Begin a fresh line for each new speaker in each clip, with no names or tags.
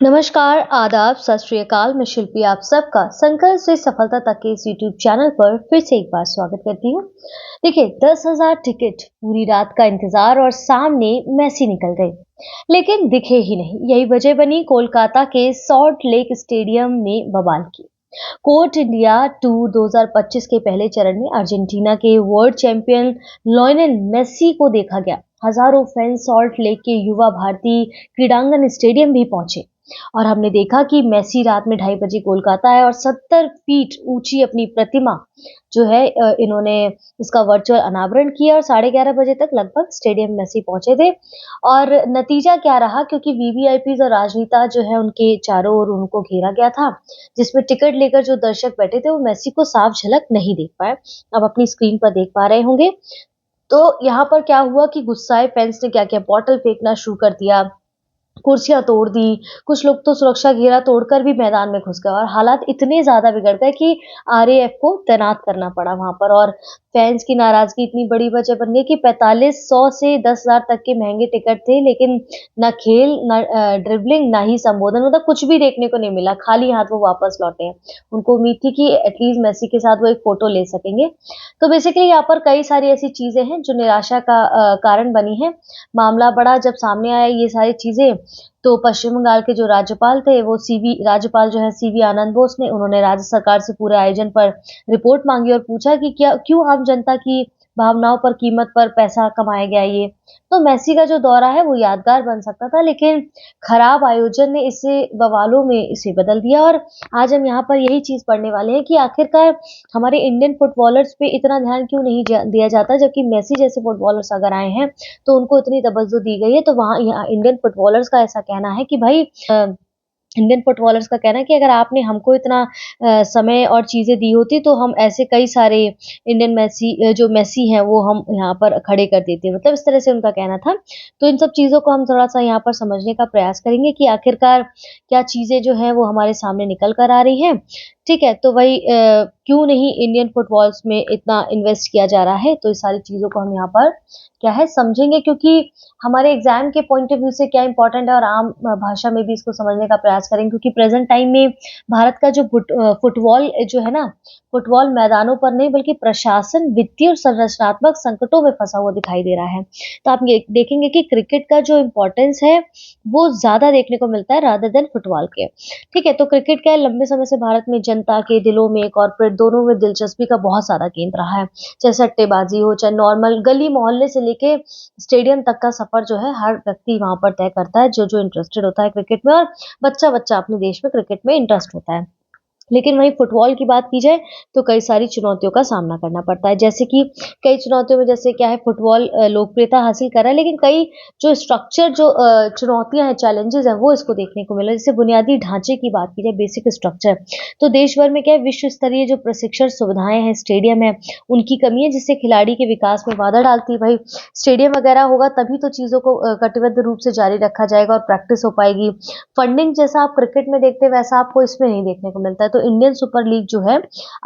नमस्कार, आदाब, सत श्री अकाल। मैं शिल्पी आप सबका संकल्प से सफलता तक के इस यूट्यूब चैनल पर फिर से एक बार स्वागत करती हूँ। देखिए, 10,000 टिकट, पूरी रात का इंतजार और सामने मेसी निकल गए, लेकिन दिखे ही नहीं। यही वजह बनी कोलकाता के सॉल्ट लेक स्टेडियम में बवाल की। कोर्ट इंडिया टूर 2025 के पहले चरण में अर्जेंटीना के वर्ल्ड चैंपियन लियोनेल मेसी को देखा गया। हजारों फैंस सॉल्ट लेक के युवा भारतीय क्रीडांगन स्टेडियम भी पहुंचे और हमने देखा कि मेसी रात में 2:30 बजे कोलकाता आए और 70 फीट ऊंची अपनी प्रतिमा जो है इन्होंने इसका वर्चुअल अनावरण किया और 11:30 बजे तक लगभग स्टेडियम मेसी पहुंचे थे। और नतीजा क्या रहा, क्योंकि वीवीआईपीज और राजनेता जो है उनके चारों ओर उनको घेरा गया था, जिसमें टिकट लेकर जो दर्शक बैठे थे वो मेसी को साफ झलक नहीं देख पाए। अब अपनी स्क्रीन पर देख पा रहे होंगे। तो यहाँ पर क्या हुआ कि गुस्साए फैंस ने क्या किया, बॉटल फेंकना शुरू कर दिया, कुर्सियां तोड़ दी। कुछ लोग तो सुरक्षा घेरा तोड़कर भी मैदान में घुस गए और हालात इतने ज्यादा बिगड़ गए कि आरएएफ को तैनात करना पड़ा वहां पर। और फैंस की नाराजगी इतनी बड़ी वजह बन गई कि 4500 से 10,000 तक के महंगे टिकट थे, लेकिन ना खेल, ना ड्रिबलिंग, ना ही संबोधन, मतलब कुछ भी देखने को नहीं मिला। खाली हाथ वो वापस लौटे हैं। उनको उम्मीद थी कि एटलीस्ट मेसी के साथ वो एक फोटो ले सकेंगे। तो बेसिकली यहाँ पर कई सारी ऐसी चीजें हैं जो निराशा का कारण बनी है। मामला बड़ा जब सामने आया ये सारी चीजें, तो पश्चिम बंगाल के जो राज्यपाल थे वो राज्यपाल जो है सीवी आनंद बोस ने, उन्होंने राज्य सरकार से पूरे आयोजन पर रिपोर्ट मांगी और पूछा कि क्या क्यों आम जनता की भावनाओं पर, कीमत पर पैसा कमाया गया ये। तो मेसी का जो दौरा है वो यादगार बन सकता था, लेकिन खराब आयोजन ने इसे बवालों में इसे बदल दिया। और आज हम यहाँ पर यही चीज पढ़ने वाले हैं कि आखिरकार हमारे इंडियन फुटबॉलर्स पे इतना ध्यान क्यों नहीं दिया जाता, जबकि मेसी जैसे फुटबॉलर्स अगर आए हैं तो उनको इतनी तवज्जो दी गई है। तो वहाँ यहाँ इंडियन फुटबॉलर्स का ऐसा कहना है कि भाई इंडियन फुटबॉलर्स का कहना है कि अगर आपने हमको इतना समय और चीजें दी होती तो हम ऐसे कई सारे जो मेसी हैं वो हम यहाँ पर खड़े कर देते, मतलब इस तरह से उनका कहना था। तो इन सब चीजों को हम थोड़ा सा यहाँ पर समझने का प्रयास करेंगे कि आखिरकार क्या चीजें जो है वो हमारे सामने निकल कर आ रही हैं। ठीक है, तो वही क्यों नहीं इंडियन फुटबॉल्स में इतना इन्वेस्ट किया जा रहा है, तो इस सारी चीजों को हम यहाँ पर क्या है समझेंगे, क्योंकि हमारे एग्जाम के पॉइंट ऑफ व्यू से क्या इंपॉर्टेंट है और आम भाषा में भी इसको समझने का प्रयास करेंगे। क्योंकि प्रेजेंट टाइम में भारत का जो फुटबॉल जो है ना, फुटबॉल मैदानों पर नहीं बल्कि प्रशासन, वित्तीय और संरचनात्मक संकटों में फंसा हुआ दिखाई दे रहा है। तो आप ये देखेंगे कि क्रिकेट का जो इम्पोर्टेंस है वो ज्यादा देखने को मिलता है रादर देन फुटबॉल के। ठीक है, तो क्रिकेट क्या है, लंबे समय से भारत में जनता के दिलों में, कॉर्पोरेट दोनों में दिलचस्पी का बहुत ज्यादा केंद्र रहा है। चाहे सट्टेबाजी हो, चाहे नॉर्मल गली मोहल्ले से लेके स्टेडियम तक का सफर जो है हर व्यक्ति वहां पर तय करता है, जो जो इंटरेस्टेड होता है क्रिकेट में। और बच्चा बच्चा अपने देश में क्रिकेट में इंटरेस्ट होता है। लेकिन वहीं फुटबॉल की बात की जाए तो कई सारी चुनौतियों का सामना करना पड़ता है। जैसे कि कई चुनौतियों में जैसे क्या है, फुटबॉल लोकप्रियता हासिल कर रहा है, लेकिन कई जो स्ट्रक्चर जो चुनौतियां हैं, चैलेंजेस हैं, वो इसको देखने को मिला। जैसे बुनियादी ढांचे की बात की जाए, बेसिक स्ट्रक्चर, तो देश भर में क्या है, विश्व स्तरीय जो प्रशिक्षण सुविधाएं हैं, स्टेडियम है, उनकी कमी है, जिससे खिलाड़ी के विकास में बाधा डालती है। भाई स्टेडियम वगैरह होगा तभी तो चीजों को कटिबद्ध रूप से जारी रखा जाएगा और प्रैक्टिस हो पाएगी। फंडिंग जैसा आप क्रिकेट में देखते हैं वैसा आपको इसमें नहीं देखने को मिलता है। तो इंडियन सुपर लीग जो है,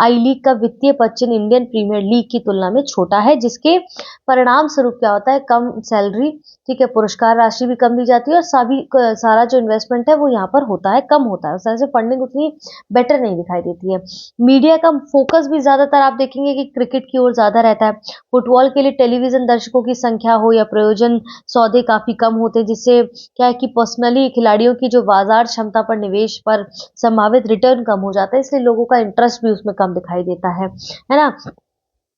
आई लीग का वित्तीय पश्चिम इंडियन प्रीमियर लीग की तुलना में छोटा है, जिसके परिणाम स्वरूप क्या होता है, कम सैलरी, ठीक है, पुरस्कार राशि भी कम दी जाती है और सारा जो इन्वेस्टमेंट है वो यहाँ पर होता है, कम होता है। उस तरह से फंडिंग उतनी बेटर नहीं दिखाई देती है। मीडिया का फोकस भी ज्यादातर आप देखेंगे कि क्रिकेट की ओर ज्यादा रहता है। फुटबॉल के लिए टेलीविजन दर्शकों की संख्या हो या प्रयोजन सौदे काफी कम होते हैं, जिससे क्या है कि पर्सनली खिलाड़ियों की जो बाजार क्षमता पर निवेश पर संभावित रिटर्न कम हो जाता है, इसलिए लोगों का इंटरेस्ट भी उसमें कम दिखाई देता है ना।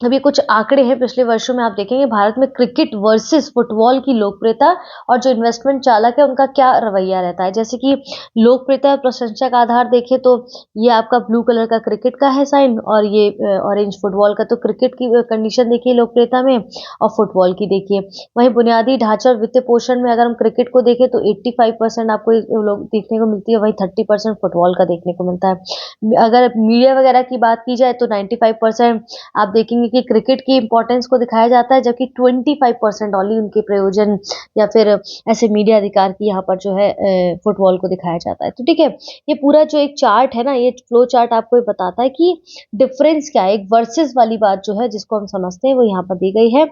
अभी कुछ आंकड़े हैं पिछले वर्षों में, आप देखेंगे भारत में क्रिकेट वर्सेस फुटबॉल की लोकप्रियता और जो इन्वेस्टमेंट चालक है उनका क्या रवैया रहता है। जैसे कि लोकप्रियता और प्रशंसा का आधार देखें तो ये आपका ब्लू कलर का क्रिकेट का है साइन और ये ऑरेंज फुटबॉल का। तो क्रिकेट की कंडीशन देखिए लोकप्रियता में और फुटबॉल की देखिए। वहीं बुनियादी ढांचा और वित्तीय पोषण में अगर हम क्रिकेट को देखें तो 85% आपको लोग देखने को मिलती है, वहीं 30% फुटबॉल का देखने को मिलता है। अगर मीडिया वगैरह की बात की जाए तो 95% आप देखेंगे कि क्रिकेट की इंपॉर्टेंस को दिखाया जाता है, जबकि 25% ओनली उनके प्रयोजन या फिर ऐसे मीडिया अधिकार की यहाँ पर जो है फुटबॉल को दिखाया जाता है। तो ठीक है, ये पूरा जो एक चार्ट है ना, ये फ्लो चार्ट आपको ये बताता है कि डिफरेंस क्या है। एक वर्सेस वाली बात जो है जिसको हम समझते हैं वो यहाँ पर दी गई है।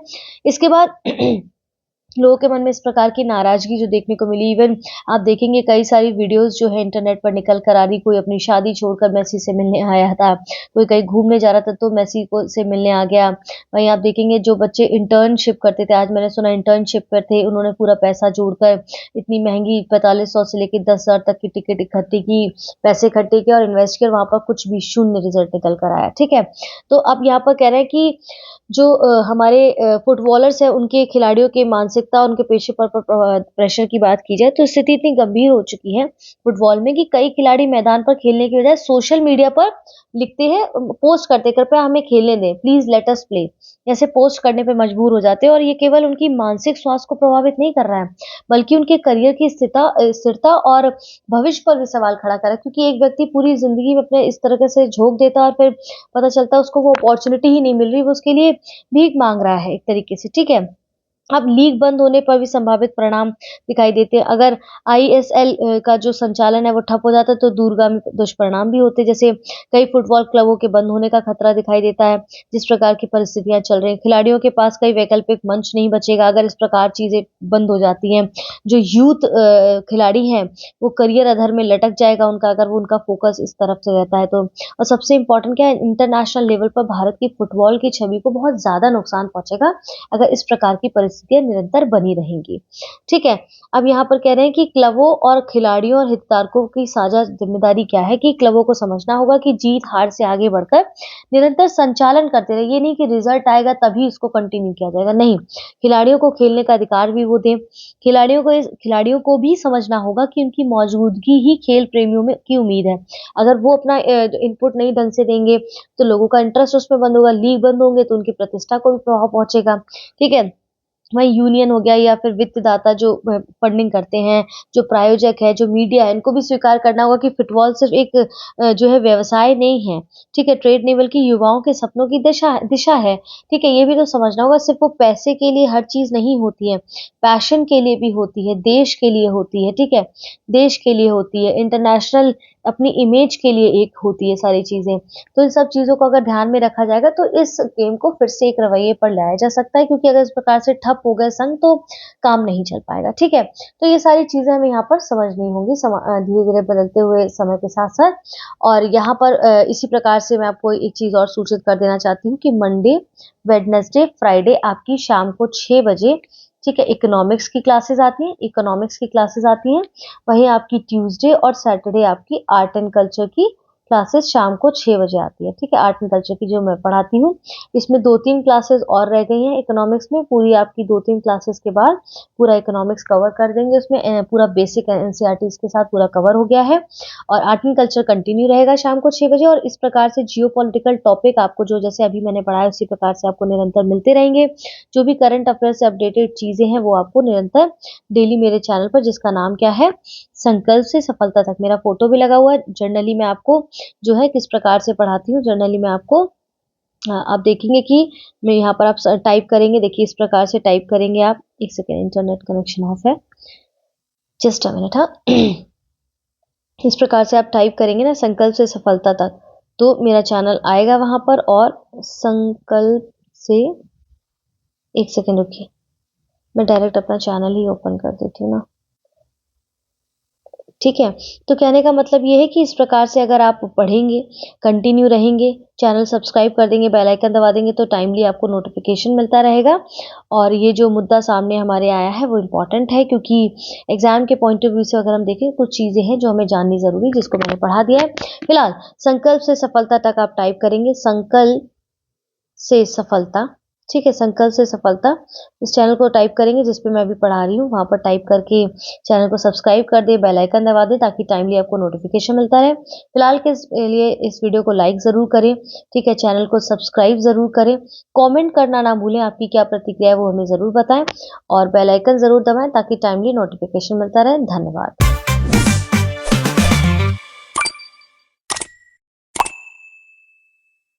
इसके बाद लोगों के मन में इस प्रकार की नाराज़गी जो देखने को मिली। इवन आप देखेंगे कई सारी वीडियोज़ जो है इंटरनेट पर निकल कर आ रही, कोई अपनी शादी छोड़कर मेसी से मिलने आया था, कोई कहीं घूमने जा रहा था तो मेसी को से मिलने आ गया। वहीं आप देखेंगे जो बच्चे इंटर्नशिप करते थे, आज मैंने सुना इंटर्नशिप पर थे, उन्होंने पूरा पैसा जोड़कर इतनी महँगी 4500 से लेके 10,000 तक की टिकट इकट्ठी की, पैसे इकट्ठे किए और इन्वेस्ट किए और वहाँ पर कुछ भी शून्य रिज़ल्ट निकल कर आया, ठीक है? तो अब यहाँ पर कह रहे हैं कि जो हमारे फुटबॉलर्स हैं उनके खिलाड़ियों की मानसिकता, उनके पेशे पर प्रेशर की बात की जाए तो स्थिति इतनी गंभीर हो चुकी है फुटबॉल में कि कई खिलाड़ी मैदान पर खेलने की बजाय सोशल मीडिया पर लिखते हैं, पोस्ट करते हैं, कृपया हमें खेलने दें, प्लीज लेट अस प्ले। ऐसे पोस्ट करने पे मजबूर हो जाते हैं और ये केवल उनकी मानसिक स्वास्थ्य को प्रभावित नहीं कर रहा है, बल्कि उनके करियर की स्थिरता और भविष्य पर भी सवाल खड़ा कर रहा है, क्योंकि एक व्यक्ति पूरी जिंदगी में अपने इस तरह से झोंक देता है और फिर पता चलता है उसको वो अपॉर्चुनिटी ही नहीं मिल रही, वो उसके लिए भीख मांग रहा है एक तरीके से, ठीक है? अब लीग बंद होने पर भी संभावित परिणाम दिखाई देते हैं। अगर आईएसएल का जो संचालन है वो ठप हो जाता है तो दूरगामी दुष्परिणाम भी होते हैं। जैसे कई फुटबॉल क्लबों के बंद होने का खतरा दिखाई देता है। जिस प्रकार की परिस्थितियां चल रही हैं, खिलाड़ियों के पास कई वैकल्पिक मंच नहीं बचेगा अगर इस प्रकार चीजें बंद हो जाती हैं। जो यूथ खिलाड़ी हैं वो करियर अधर में लटक जाएगा उनका, अगर वो उनका फोकस इस तरफ से रहता है तो। और सबसे इम्पोर्टेंट क्या है, इंटरनेशनल लेवल पर भारत की फुटबॉल की छवि को बहुत ज्यादा नुकसान पहुंचेगा अगर इस प्रकार की परिस्थितियां निरंतर बनी रहेंगी, ठीक है? अब यहाँ पर कह रहे हैं कि क्लबों और खिलाड़ियों और हितधारकों की साझा जिम्मेदारी क्या है कि क्लबों को समझना होगा कि जीत हार से आगे बढ़कर निरंतर संचालन करते रहे। ये नहीं कि रिजल्ट आएगा तभी इसको कंटिन्यू किया जाएगा, नहीं। खिलाड़ियों को खेलने का अधिकार भी वो दें। खिलाड़ियों को भी समझना होगा कि उनकी मौजूदगी ही खेल प्रेमियों में की उम्मीद है। अगर वो अपना इनपुट नहीं ढंग से देंगे तो लोगों का इंटरेस्ट उसमें बंद होगा, लीग बंद होंगे तो उनकी प्रतिष्ठा को भी प्रभाव पहुंचेगा, ठीक है? वहीं यूनियन हो गया या फिर वित्तदाता जो फंडिंग करते हैं, जो प्रायोजक है, जो मीडिया है, इनको भी स्वीकार करना होगा कि फुटबॉल सिर्फ एक जो है व्यवसाय नहीं है, ठीक है? ट्रेड नहीं, बल्कि युवाओं के सपनों की दिशा है, ठीक है? ये भी तो समझना होगा, सिर्फ वो पैसे के लिए हर चीज़ नहीं होती है, पैशन के लिए भी होती है, देश के लिए होती है, ठीक है? देश के लिए होती है, इंटरनेशनल अपनी इमेज के लिए एक होती है सारी चीज़ें। तो इन सब चीज़ों को अगर ध्यान में रखा जाएगा तो इस गेम को फिर से एक रवैये पर लाया जा सकता है, क्योंकि अगर इस प्रकार से ठप हो गए संघ तो काम नहीं चल पाएगा, ठीक है? तो ये सारी चीज़ें हमें यहाँ पर समझनी होंगी धीरे-धीरे बदलते हुए समय के साथ-साथ। और यहाँ पर इसी प्रकार से मैं आपको एक चीज़ और सूचित कर देना चाहती हूँ कि मंडे, वेडनेसडे, फ्राइडे आपकी शाम को 6 बजे, ठीक है, इकोनॉमिक्स की क्लासेस आती हैं। वहीं आपकी ट्यूसडे और सैटरडे आपकी आर्ट एंड कल्चर की क्लासेस शाम को 6 बजे आती है, ठीक है? आर्ट एंड कल्चर की जो मैं पढ़ाती हूँ, इसमें 2-3 क्लासेस और रह गई हैं इकोनॉमिक्स में। पूरी आपकी 2-3 क्लासेस के बाद पूरा इकोनॉमिक्स कवर कर देंगे, उसमें पूरा बेसिक एनसीईआरटी के साथ पूरा कवर हो गया है। और आर्ट एंड कल्चर कंटिन्यू रहेगा शाम को 6 बजे, और इस प्रकार से जियोपॉलिटिकल टॉपिक आपको जो जैसे अभी मैंने पढ़ाया उसी प्रकार से आपको निरंतर मिलते रहेंगे। जो भी करंट अफेयर से अपडेटेड चीज़ें हैं वो आपको निरंतर डेली मेरे चैनल पर, जिसका नाम क्या है, संकल्प से सफलता तक, मेरा फोटो भी लगा हुआ है। जर्नली मैं आपको जो है किस प्रकार से पढ़ाती हूँ, जर्नली मैं आपको आप देखेंगे कि मैं यहाँ पर आप टाइप करेंगे, देखिए इस प्रकार से टाइप करेंगे आप। एक सेकेंड, इंटरनेट कनेक्शन ऑफ है, जस्ट अ मिनट। हाँ, इस प्रकार से आप टाइप करेंगे ना, संकल्प से सफलता तक, तो मेरा चैनल आएगा वहां पर। और संकल्प से, एक सेकेंड रुकिए, मैं डायरेक्ट अपना चैनल ही ओपन कर देती हूँ ना, ठीक है? तो कहने का मतलब ये है कि इस प्रकार से अगर आप पढ़ेंगे, कंटिन्यू रहेंगे, चैनल सब्सक्राइब कर देंगे, बेल आइकन दबा देंगे तो टाइमली आपको नोटिफिकेशन मिलता रहेगा। और ये जो मुद्दा सामने हमारे आया है वो इम्पोर्टेंट है, क्योंकि एग्जाम के पॉइंट ऑफ व्यू से अगर हम देखें कुछ चीज़ें हैं जो हमें जाननी ज़रूरी, जिसको मैंने पढ़ा दिया है। फिलहाल संकल्प से सफलता तक आप टाइप करेंगे, संकल्प से सफलता, ठीक है? संकल्प से सफलता, इस चैनल को टाइप करेंगे जिस पे मैं अभी पढ़ा रही हूँ, वहाँ पर टाइप करके चैनल को सब्सक्राइब कर दे, बेल आइकन दबा दे, ताकि टाइमली आपको नोटिफिकेशन मिलता रहे। फिलहाल के लिए इस वीडियो को लाइक ज़रूर करें, ठीक है? चैनल को सब्सक्राइब ज़रूर करें, कॉमेंट करना ना भूलें, आपकी क्या प्रतिक्रिया है वो हमें ज़रूर बताएं, और बेल आइकन ज़रूर दबाएं ताकि टाइमली नोटिफिकेशन मिलता रहे। धन्यवाद।